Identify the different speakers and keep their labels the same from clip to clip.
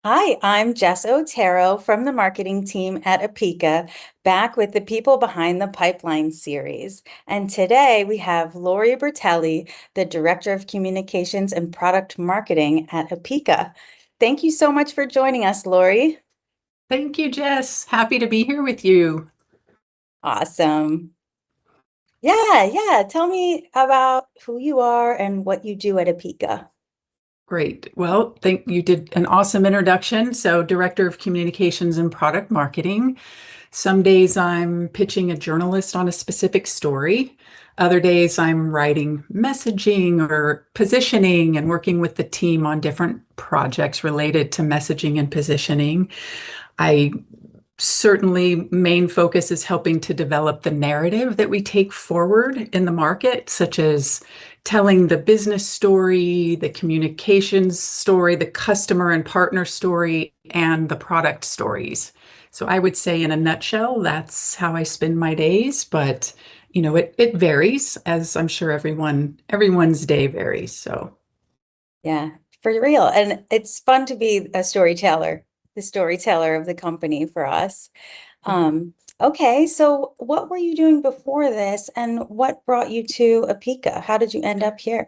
Speaker 1: Hi, I'm Jess Otero from the marketing team at Apica, back with the People Behind the Pipeline series. And today we have Lori Bertelli, the Director of Communications and Product Marketing at Apica. Thank you so much for joining us, Lori.
Speaker 2: Thank you, Jess. Happy to be here with you.
Speaker 1: Awesome. Yeah. Tell me about who you are and what you do at Apica.
Speaker 2: Great. Well, think you did an awesome introduction. So, Director of Communications and Product Marketing. Some days I'm pitching a journalist on a specific story. Other days I'm writing messaging or positioning and working with the team on different projects related to messaging and positioning. I certainly main focus is helping to develop the narrative that we take forward in the market, such as telling the business story, the communications story, the customer and partner story, and the product stories. So I would say in a nutshell, that's how I spend my days, but it varies, as I'm sure everyone's day varies. So
Speaker 1: Yeah, for real. And it's fun to be a storyteller, the storyteller of the company for us. Okay, so what were you doing before this and what brought you to Apica? How did you end up here?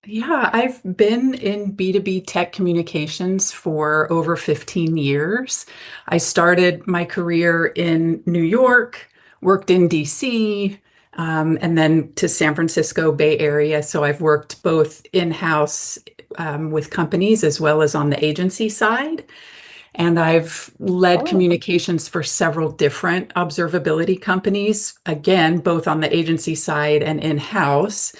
Speaker 2: yeah, I've been in B2B tech communications for over 15 years. I started my career in New York, worked in DC, and then to San Francisco Bay Area. So I've worked both in-house with companies as well as on the agency side. And I've led
Speaker 1: Oh,
Speaker 2: communications for several different observability companies, again, both on the agency side and in-house.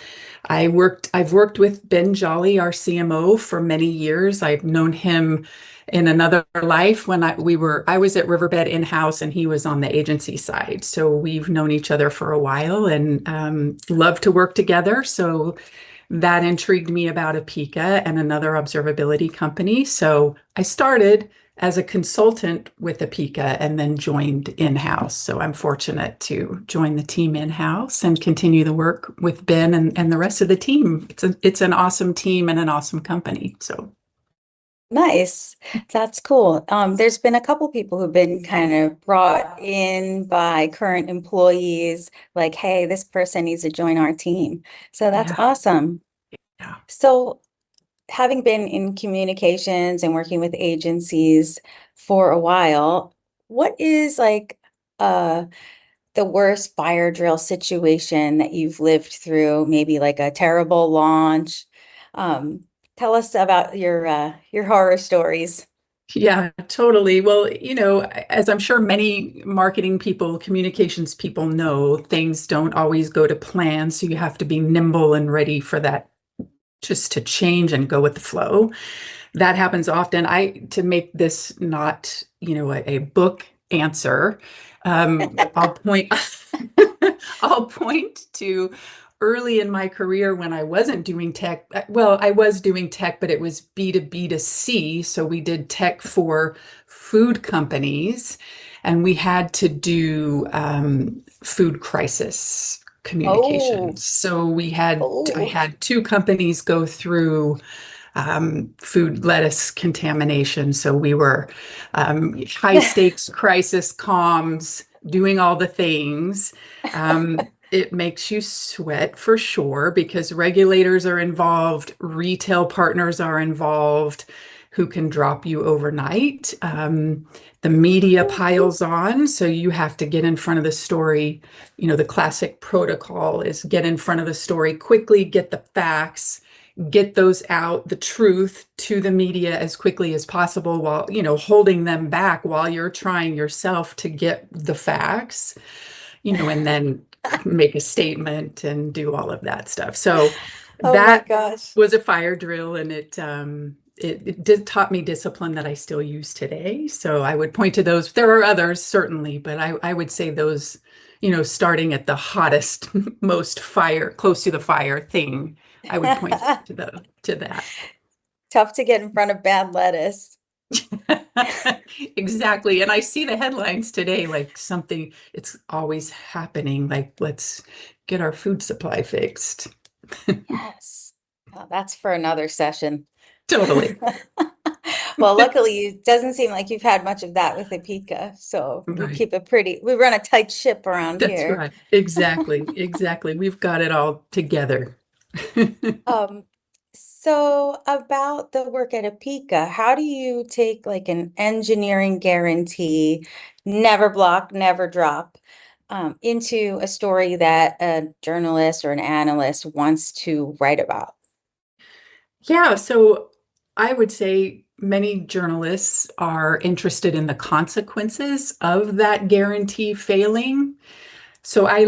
Speaker 2: I've worked with Ben Jolly, our CMO, for many years. I've known him in another life when I was at Riverbed in-house and he was on the agency side. So we've known each other for a while and love to work together. So that intrigued me about Apica and another observability company. So I started as a consultant with Apica and then joined in-house. So I'm fortunate to join the team in-house and continue the work with Ben and the rest of the team. It's an awesome team and an awesome company. So
Speaker 1: nice. That's cool. There's been a couple people who've been kind of brought in by current employees, like, hey, this person needs to join our team. So that's
Speaker 2: yeah,
Speaker 1: awesome.
Speaker 2: yeah.
Speaker 1: So having been in communications and working with agencies for a while, what is like the worst fire drill situation that you've lived through? Maybe like a terrible launch. Um, Tell us about your horror stories.
Speaker 2: Yeah, totally. Well, as I'm sure many marketing people, communications people know, things don't always go to plan. So you have to be nimble and ready for that just to change and go with the flow. That happens often. To make this not, a book answer, I'll point I'll point to early in my career when I wasn't doing tech. Well, I was doing tech, but it was B2B to C. So we did tech for food companies and we had to do food crisis
Speaker 1: Oh,
Speaker 2: communications. So I
Speaker 1: oh,
Speaker 2: had two companies go through food lettuce contamination. So we were high stakes crisis comms, doing all the things. It makes you sweat for sure because regulators are involved, retail partners are involved who can drop you overnight. The media piles on, so you have to get in front of the story. The classic protocol is get in front of the story quickly, get the facts, get those out, the truth to the media as quickly as possible while, holding them back while you're trying yourself to get the facts, and then make a statement and do all of that stuff. So
Speaker 1: oh my
Speaker 2: that
Speaker 1: gosh.
Speaker 2: was a fire drill and it did taught me discipline that I still use today. So I would point to those. There are others, certainly, but I would say those, starting at the hottest, most fire, close to the fire thing, I would point to that.
Speaker 1: Tough to get in front of bad lettuce.
Speaker 2: Exactly. And I see the headlines today, like something, it's always happening, like let's get our food supply fixed.
Speaker 1: Yes. That's for another session.
Speaker 2: Totally.
Speaker 1: Well, luckily, it doesn't seem like you've had much of that with Apica. So we
Speaker 2: Right.
Speaker 1: keep it pretty, we run a tight ship around
Speaker 2: That's
Speaker 1: here.
Speaker 2: right. Exactly. Exactly. We've got it all together.
Speaker 1: Um, so about the work at Apica, how do you take like an engineering guarantee, never block, never drop, into a story that a journalist or an analyst wants to write about?
Speaker 2: Yeah, so I would say many journalists are interested in the consequences of that guarantee failing. So I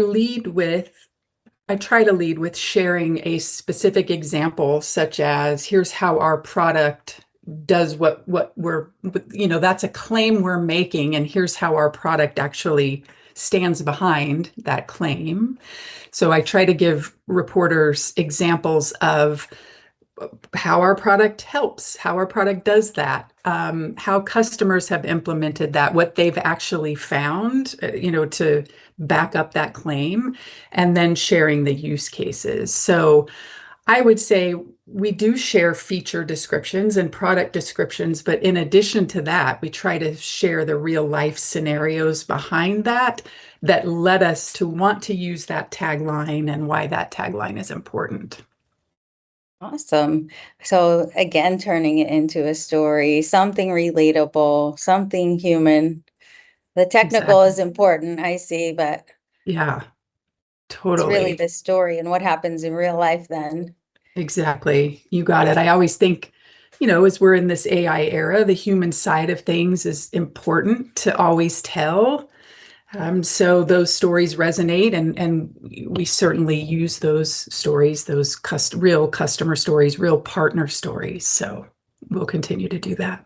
Speaker 2: try to lead with sharing a specific example, such as here's how our product does what we're, that's a claim we're making, and here's how our product actually stands behind that claim. So I try to give reporters examples of how our product helps, how our product does that, how customers have implemented that, what they've actually found, to back up that claim, and then sharing the use cases. So I would say we do share feature descriptions and product descriptions, but in addition to that, we try to share the real life scenarios behind that that led us to want to use that tagline and why that tagline is important.
Speaker 1: Awesome. So again, turning it into a story, something relatable, something human. The technical
Speaker 2: Exactly.
Speaker 1: is important, I see, but
Speaker 2: Yeah,
Speaker 1: it's really
Speaker 2: totally.
Speaker 1: the story and what happens in real life then.
Speaker 2: Exactly. You got it. I always think, as we're in this AI era, the human side of things is important to always tell. So those stories resonate, and we certainly use those stories, those real customer stories, real partner stories. So we'll continue to do that.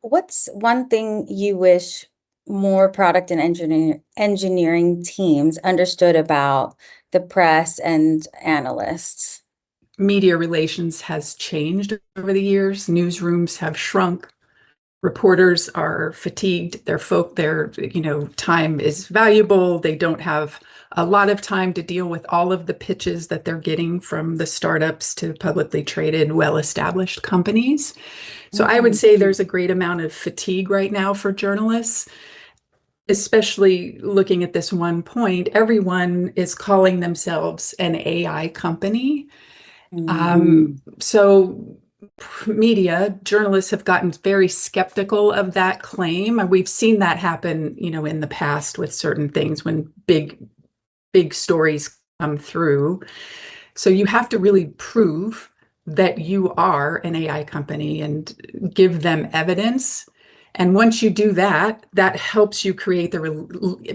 Speaker 1: What's one thing you wish more product and engineering teams understood about the press and analysts?
Speaker 2: Media relations has changed over the years. Newsrooms have shrunk. Reporters are fatigued. Their time is valuable. They don't have a lot of time to deal with all of the pitches that they're getting from the startups to publicly traded, well-established companies. So I would
Speaker 1: Mhm.
Speaker 2: say there's a great amount of fatigue right now for journalists, especially looking at this one point. Everyone is calling themselves an AI company. So media journalists have gotten very skeptical of that claim, and we've seen that happen, in the past with certain things when big stories come through. So you have to really prove that you are an AI company and give them evidence. And once you do that, that helps you create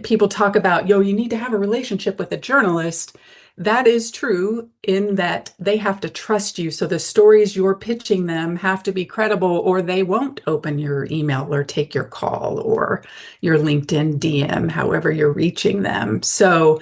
Speaker 2: people talk about, you need to have a relationship with a journalist. That is true in that they have to trust you. So the stories you're pitching them have to be credible, or they won't open your email or take your call or your LinkedIn DM, however you're reaching them. So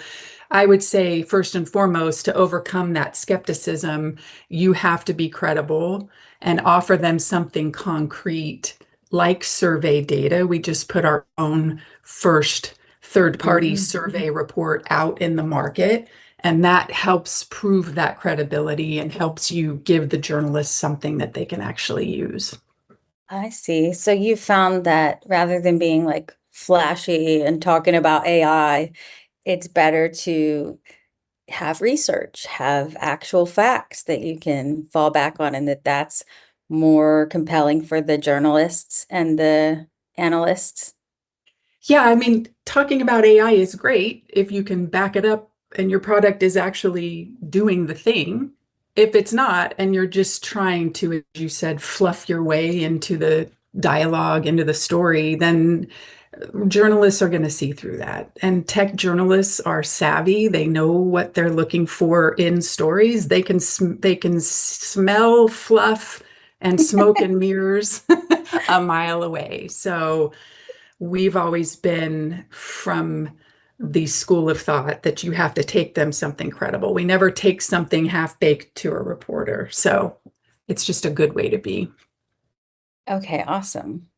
Speaker 2: I would say, first and foremost, to overcome that skepticism, you have to be credible and offer them something concrete like survey data. We just put our own first third-party
Speaker 1: Mhm.
Speaker 2: survey report out in the market, and that helps prove that credibility and helps you give the journalists something that they can actually use.
Speaker 1: I see. So you found that rather than being like flashy and talking about AI, it's better to have research, have actual facts that you can fall back on, and that's more compelling for the journalists and the analysts.
Speaker 2: Yeah, I mean, talking about AI is great if you can back it up and your product is actually doing the thing. If it's not, and you're just trying to, as you said, fluff your way into the dialogue, into the story, then journalists are going to see through that. And tech journalists are savvy. They know what they're looking for in stories. They can smell fluff and smoke and mirrors a mile away. So we've always been from the school of thought that you have to take them something credible. We never take something half baked to a reporter. So it's just a good way to be.
Speaker 1: Okay, awesome.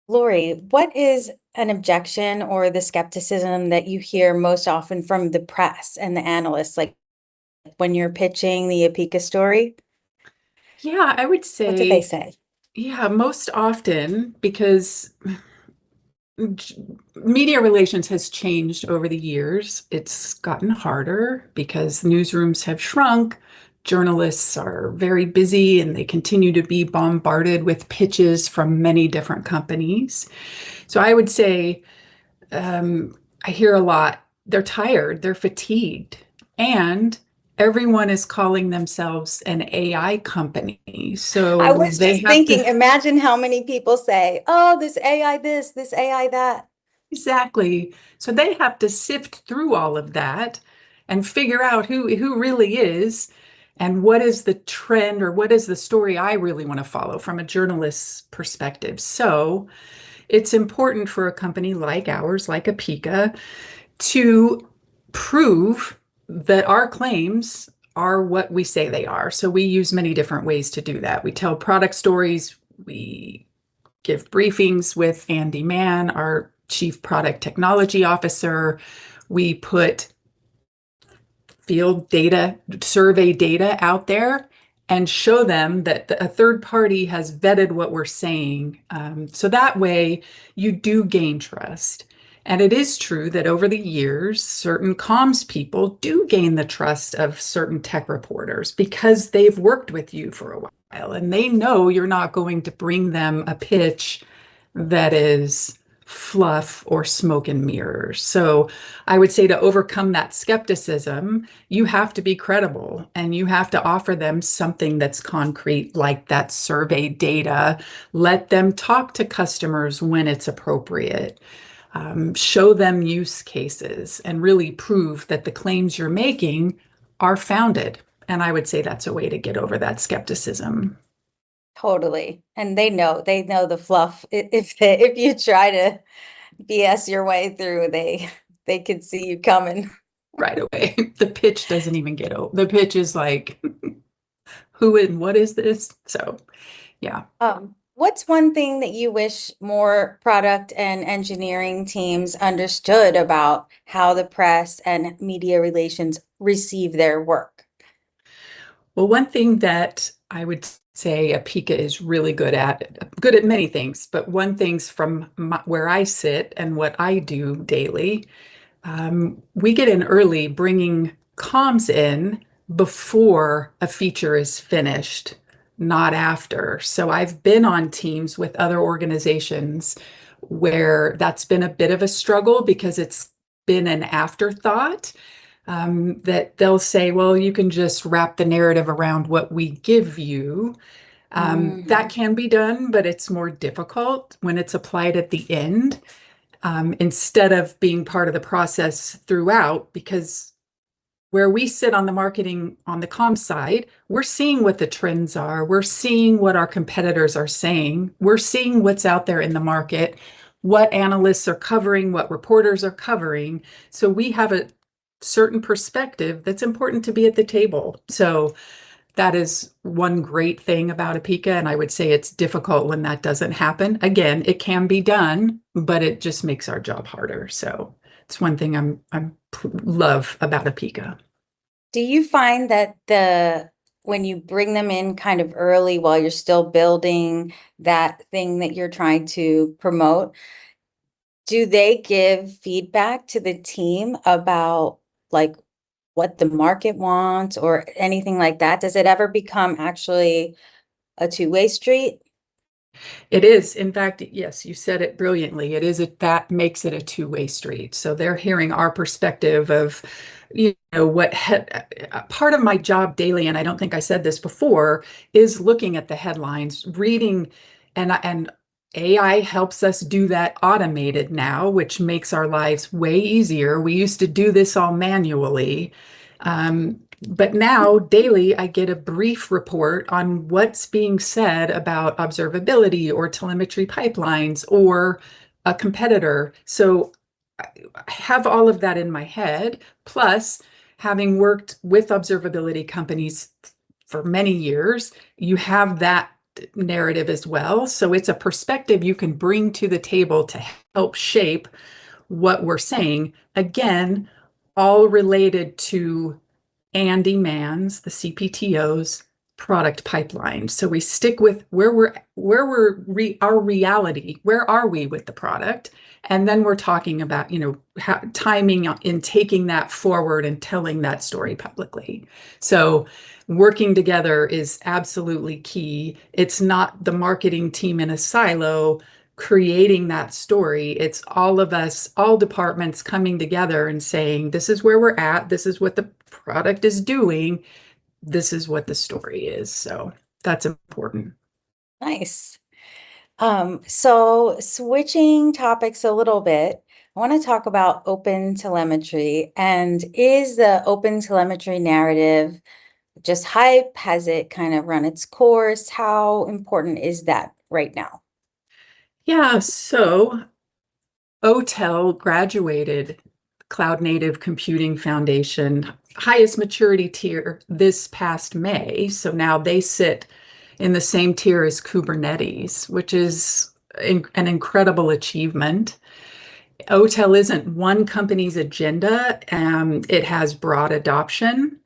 Speaker 1: Lori, what is an objection or the skepticism that you hear most often from the press and the analysts, like when you're pitching the Apica story?
Speaker 2: Yeah, I would
Speaker 1: What do they
Speaker 2: say,
Speaker 1: say?
Speaker 2: yeah, most often because media relations has changed over the years. It's gotten harder because newsrooms have shrunk. Journalists are very busy and they continue to be bombarded with pitches from many different companies. So I would say I hear a lot, they're tired, they're fatigued, and everyone is calling themselves an AI company.
Speaker 1: I
Speaker 2: So
Speaker 1: was
Speaker 2: they
Speaker 1: just
Speaker 2: have to.
Speaker 1: thinking, imagine how many people say, oh, this AI this AI that.
Speaker 2: Exactly. So they have to sift through all of that and figure out who really is and what is the trend or what is the story I really want to follow from a journalist's perspective. So it's important for a company like ours, like Apica, to prove that our claims are what we say they are. So we use many different ways to do that. We tell product stories, we give briefings with Andy Mann, our Chief Product Technology Officer. We put field data, survey data out there and show them that a third party has vetted what we're saying. So that way you do gain trust. And it is true that over the years, certain comms people do gain the trust of certain tech reporters because they've worked with you for a while and they know you're not going to bring them a pitch that is fluff or smoke and mirrors. So I would say to overcome that skepticism, you have to be credible and you have to offer them something that's concrete, like that survey data. Let them talk to customers when it's appropriate. Show them use cases and really prove that the claims you're making are founded. And I would say that's a way to get over that skepticism.
Speaker 1: Totally. And they know the fluff. If you try to BS your way through, they can see you coming.
Speaker 2: Right away. The pitch doesn't even get over. The pitch is like, who and what is this? So, yeah.
Speaker 1: What's one thing that you wish more product and engineering teams understood about how the press and media relations receive their work?
Speaker 2: Well, one thing that I would say Apica is really good at many things, but one thing's from where I sit and what I do daily. We get in early, bringing comms in before a feature is finished, not after. So I've been on teams with other organizations where that's been a bit of a struggle because it's been an afterthought. That they'll say, well, you can just wrap the narrative around what we give you. That
Speaker 1: Mm.
Speaker 2: can be done, but it's more difficult when it's applied at the end instead of being part of the process throughout, because where we sit on the marketing on the comm side, we're seeing what the trends are. We're seeing what our competitors are saying. We're seeing what's out there in the market, what analysts are covering, what reporters are covering. So we have a certain perspective that's important to be at the table. So that is one great thing about Apica, and I would say it's difficult when that doesn't happen. Again, it can be done, but it just makes our job harder. So it's one thing I'm love about Apica.
Speaker 1: Do you find that when you bring them in kind of early while you're still building that thing that you're trying to promote, do they give feedback to the team about like what the market wants or anything like that? Does it ever become actually a two-way street?
Speaker 2: It is, in fact, yes, you said it brilliantly. It is that makes it a two-way street. So they're hearing our perspective of, what part of my job daily, and I don't think I said this before, is looking at the headlines, reading, and AI helps us do that automated now, which makes our lives way easier. We used to do this all manually. But now daily, I get a brief report on what's being said about observability or telemetry pipelines or a competitor. So I have all of that in my head. Plus, having worked with observability companies for many years, you have that narrative as well. So it's a perspective you can bring to the table to help shape what we're saying. Again, all related to Andy Mann's, the CPTO's product pipeline. So we stick with our reality. Where are we with the product? And then we're talking about, timing in taking that forward and telling that story publicly. So working together is absolutely key. It's not the marketing team in a silo creating that story. It's all of us, all departments coming together and saying, this is where we're at. This is what the product is doing. This is what the story is. So that's important.
Speaker 1: Nice. So switching topics a little bit, I want to talk about open telemetry. And is the open telemetry narrative just hype? Has it kind of run its course? How important is that right now?
Speaker 2: Yeah, so OTEL graduated Cloud Native Computing Foundation, highest maturity tier this past May. So now they sit in the same tier as Kubernetes, which is an incredible achievement. OTEL isn't one company's agenda. It has broad adoption.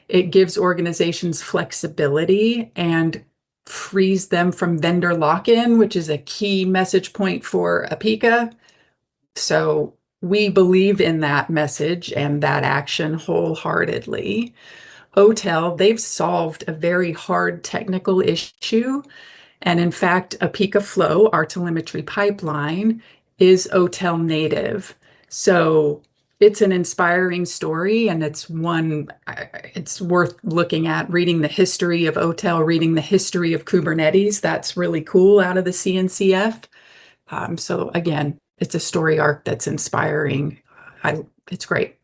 Speaker 2: It gives organizations flexibility and frees them from vendor lock-in, which is a key message point for Apica. So we believe in that message and that action wholeheartedly. OTEL, they've solved a very hard technical issue. And in fact, Apica Flow, our telemetry pipeline, is OTEL native. So it's an inspiring story, and it's worth looking at, reading the history of OTEL, reading the history of Kubernetes. That's really cool out of the CNCF. So again, it's a story arc that's inspiring. It's great.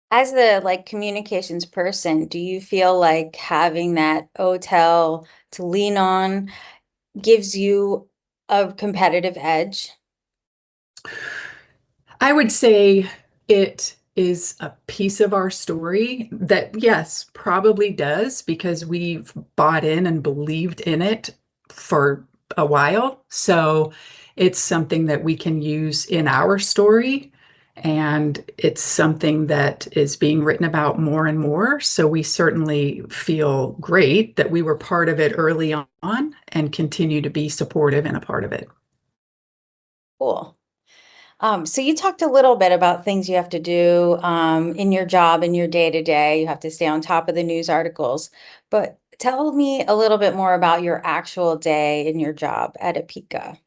Speaker 1: As the communications person, do you feel like having that hotel to lean on gives you a competitive edge?
Speaker 2: I would say it is a piece of our story that, yes, probably does because we've bought in and believed in it for a while. So it's something that we can use in our story. And it's something that is being written about more and more. So we certainly feel great that we were part of it early on and continue to be supportive and a part of it.
Speaker 1: Cool. So you talked a little bit about things you have to do in your job, in your day to day. You have to stay on top of the news articles. But tell me a little bit more about your actual day in your job at Apica.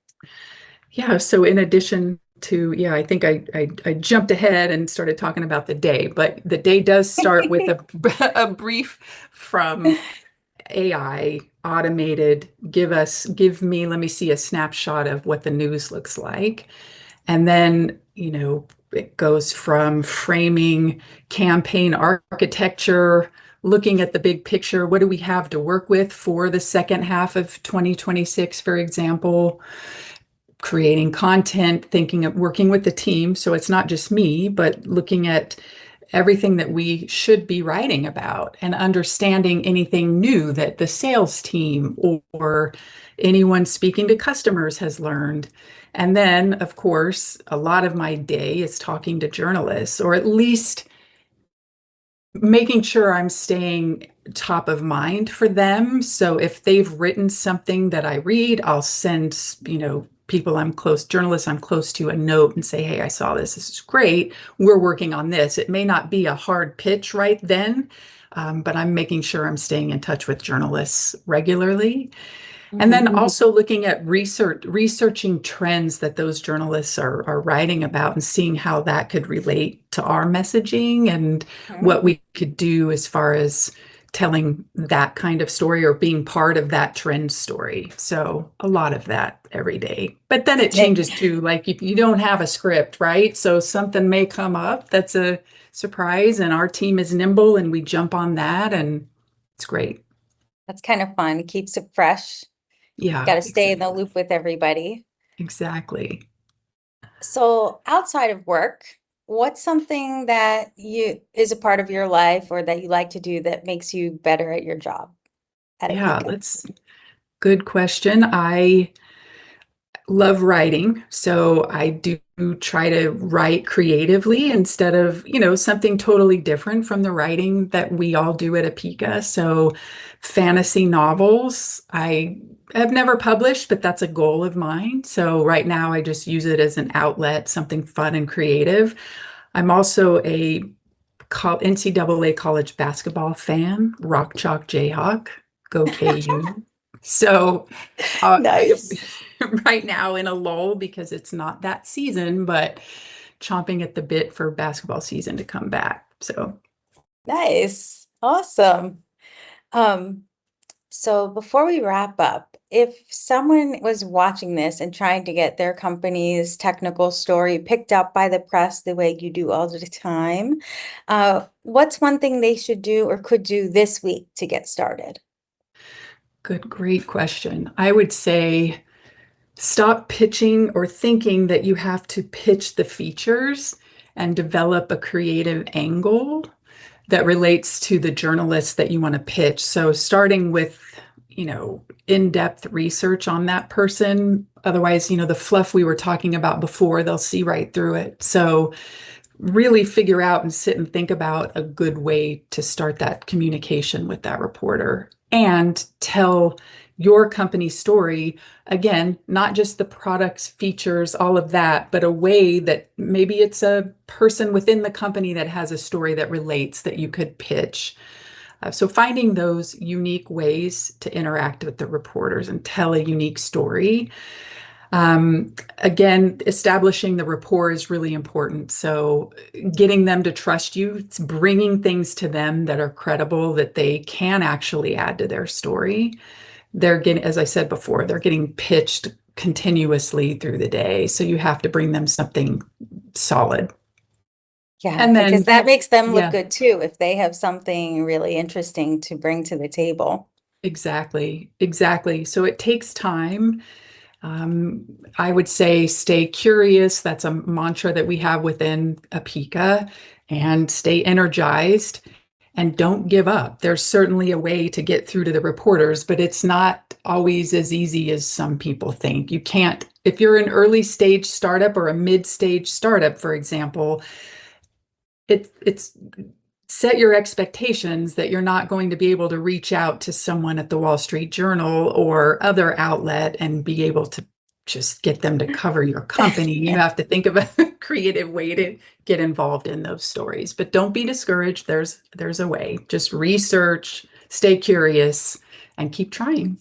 Speaker 2: Yeah, so in addition to, yeah, I think I jumped ahead and started talking about the day, but the day does start with a brief from AI automated, let me see a snapshot of what the news looks like. And then, it goes from framing campaign architecture, looking at the big picture. What do we have to work with for the second half of 2026, for example? Creating content, thinking of working with the team. So it's not just me, but looking at everything that we should be writing about and understanding anything new that the sales team or anyone speaking to customers has learned. And then, of course, a lot of my day is talking to journalists, or at least making sure I'm staying top of mind for them. So if they've written something that I read, I'll send, people journalists I'm close to, a note and say, hey, I saw this. This is great. We're working on this. It may not be a hard pitch right then, but I'm making sure I'm staying in touch with journalists regularly. And then also looking at researching trends that those journalists are writing about and seeing how that could relate to our messaging and what we could do as far as telling that kind of story or being part of that trend story. So a lot of that every day. But then it changes too, like if you don't have a script, right? So something may come up that's a surprise and our team is nimble and we jump on that and it's great.
Speaker 1: That's kind of fun. It keeps it fresh.
Speaker 2: Yeah,
Speaker 1: Got to stay in the
Speaker 2: exactly.
Speaker 1: loop with everybody.
Speaker 2: Exactly.
Speaker 1: So outside of work, what's something that you is a part of your life or that you like to do that makes you better at your job at
Speaker 2: Yeah,
Speaker 1: Apica?
Speaker 2: that's good question. I love writing, so I do try to write creatively instead of, something totally different from the writing that we all do at Apica. So fantasy novels, I have never published, but that's a goal of mine. So right now I just use it as an outlet, something fun and creative. I'm also a NCAA college basketball fan, Rock Chalk Jayhawk, go KU. So
Speaker 1: Nice.
Speaker 2: right now in a lull because it's not that season, but chomping at the bit for basketball season to come back. So
Speaker 1: Nice. Awesome. Um, so before we wrap up, if someone was watching this and trying to get their company's technical story picked up by the press the way you do all the time, what's one thing they should do or could do this week to get started?
Speaker 2: great question. I would say stop pitching or thinking that you have to pitch the features and develop a creative angle that relates to the journalist that you want to pitch. So starting with, in-depth research on that person. Otherwise, the fluff we were talking about before, they'll see right through it. So really figure out and sit and think about a good way to start that communication with that reporter and tell your company story. Again, not just the products, features, all of that, but a way that maybe it's a person within the company that has a story that relates that you could pitch. So finding those unique ways to interact with the reporters and tell a unique story. Again, establishing the rapport is really important. So getting them to trust you, it's bringing things to them that are credible, that they can actually add to their story. They're getting, as I said before, they're getting pitched continuously through the day. So you have to bring them something solid.
Speaker 1: Yeah,
Speaker 2: And
Speaker 1: because
Speaker 2: then,
Speaker 1: that makes them look
Speaker 2: yeah,
Speaker 1: good too if they have something really interesting to bring to the table.
Speaker 2: exactly. Exactly. So it takes time. I would say stay curious. That's a mantra that we have within Apica, and stay energized and don't give up. There's certainly a way to get through to the reporters, but it's not always as easy as some people think. You can't, if you're an early stage startup or a mid stage startup, for example, it's set your expectations that you're not going to be able to reach out to someone at the Wall Street Journal or other outlet and be able to just get them to cover your company. You have to think of a creative way to get involved in those stories. But don't be discouraged. There's a way. Just research, stay curious, and keep trying.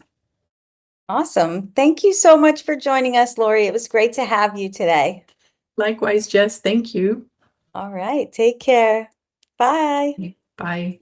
Speaker 1: Awesome. Thank you so much for joining us, Lori. It was great to have you today.
Speaker 2: Likewise, Jess, thank you.
Speaker 1: All right, take care. Bye.
Speaker 2: Bye.